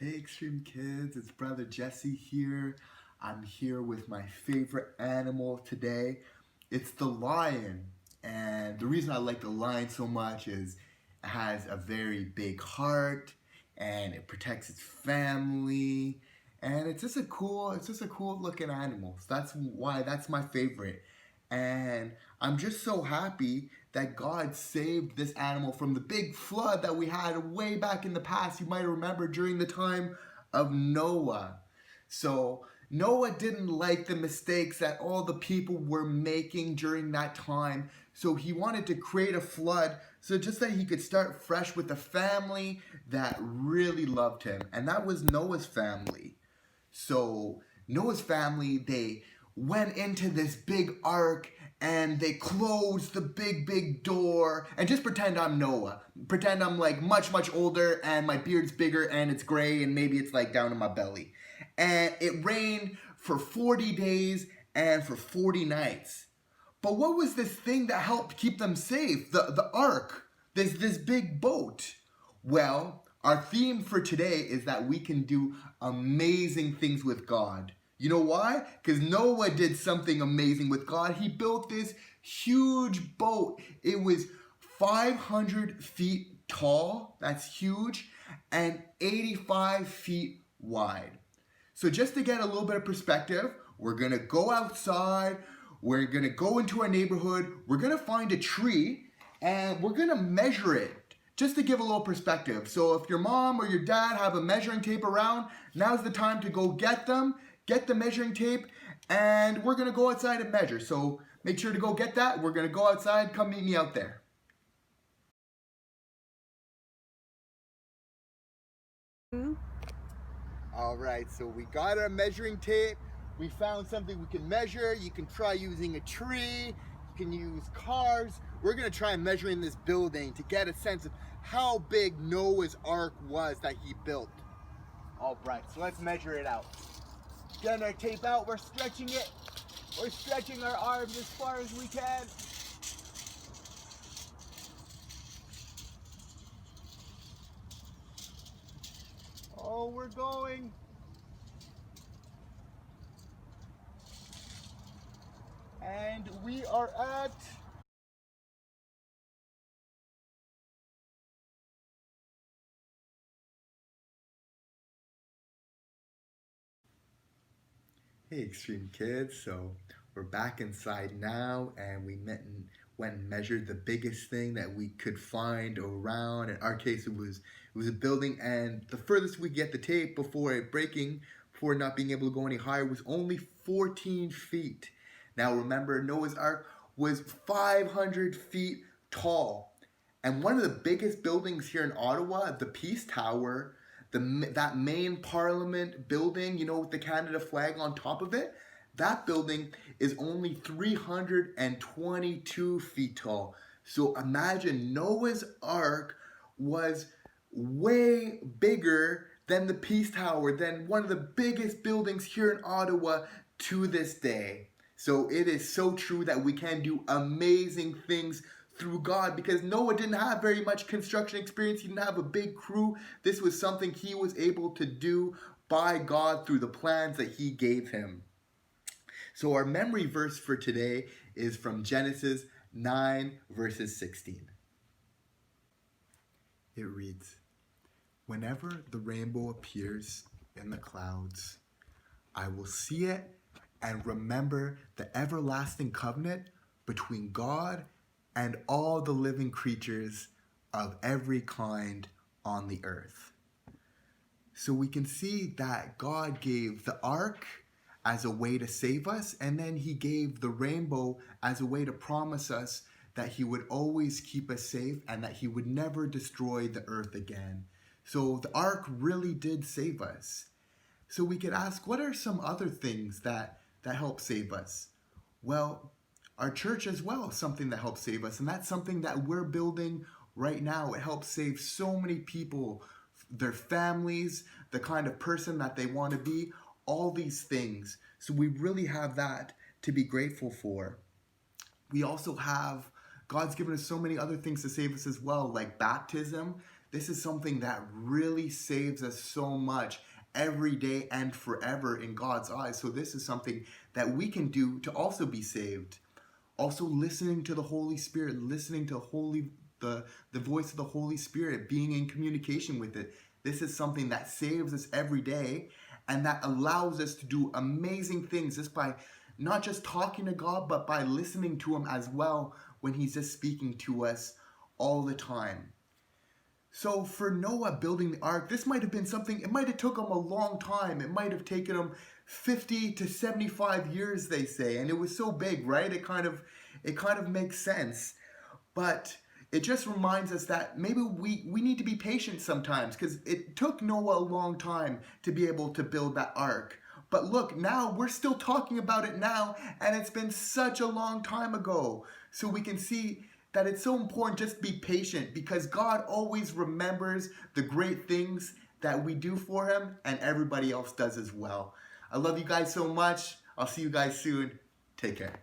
Hey Xtreme kids, it's brother Jesse here. I'm here with my favorite animal today. It's the lion. And the reason I like the lion so much is it has a very big heart and it protects its family. And it's just a cool looking animal. So that's why that's my favorite. And I'm just so happy that God saved this animal from the big flood that we had way back in the past. You might remember during the time of Noah. So Noah didn't like the mistakes that all the people were making during that time. So he wanted to create a flood so just that he could start fresh with a family that really loved him. And that was Noah's family. So Noah's family, they went into this big ark and they closed the big door. And just pretend I'm Noah. Pretend I'm like much older and my beard's bigger and it's gray and maybe it's like down in my belly. And it rained for 40 days and for 40 nights. But what was this thing that helped keep them safe? The ark, this big boat. Well, our theme for today is that we can do amazing things with God. You know why? Because Noah did something amazing with God. He built this huge boat. It was 500 feet tall, that's huge, and 85 feet wide. So just to get a little bit of perspective, we're gonna go outside, we're gonna go into our neighborhood, we're gonna find a tree, and we're gonna measure it, just to give a little perspective. So if your mom or your dad have a measuring tape around, now's the time to go get them, get the measuring tape, and we're gonna go outside and measure. So make sure to go get that. We're gonna go outside, come meet me out there. All right, so we got our measuring tape. We found something we can measure. You can try using a tree. You can use cars. We're gonna try measuring this building to get a sense of how big Noah's Ark was that he built. All right, so let's measure it out. Getting our tape out, we're stretching it. We're stretching our arms as far as we can. Oh, we're going. And we are at Hey Extreme Kids, so we're back inside now and went and measured the biggest thing that we could find around. In our case it was a building, and the furthest we get the tape before it breaking, before not being able to go any higher, was only 14 feet. Now remember, Noah's Ark was 500 feet tall. And one of the biggest buildings here in Ottawa, the Peace Tower, that main Parliament building, you know, with the Canada flag on top of it, that building is only 322 feet tall. So imagine Noah's Ark was way bigger than the Peace Tower, than one of the biggest buildings here in Ottawa to this day. So it is so true that we can do amazing things through God, because Noah didn't have very much construction experience. He didn't have a big crew. This was something he was able to do by God through the plans that he gave him. So our memory verse for today is from Genesis 9 verses 16. It reads, "Whenever the rainbow appears in the clouds, I will see it and remember the everlasting covenant between God and all the living creatures of every kind on the earth." So we can see that God gave the ark as a way to save us, and then he gave the rainbow as a way to promise us that he would always keep us safe and that he would never destroy the earth again. So the ark really did save us. So we could ask, what are some other things that help save us? Well, our church as well is something that helps save us, and that's something that we're building right now. It helps save so many people, their families, the kind of person that they want to be, all these things. So we really have that to be grateful for. We also have, God's given us so many other things to save us as well, like baptism. this is something that really saves us so much every day and forever in God's eyes. So this is something that we can do to also be saved. Also listening to the Holy Spirit, listening to the voice of the Holy Spirit, being in communication with it. This is something that saves us every day and that allows us to do amazing things just by not just talking to God, but by listening to him as well when he's just speaking to us all the time. So for Noah building the ark, this might have been something, it might have took him a long time. It might have taken him 50 to 75 years, they say. And it was so big, right? It kind of makes sense. But it just reminds us that maybe we need to be patient sometimes, because it took Noah a long time to be able to build that ark. But look, now we're still talking about it now, and it's been such a long time ago. So we can see that it's so important just to be patient, because God always remembers the great things that we do for him, and everybody else does as well. I love you guys so much. I'll see you guys soon. Take care.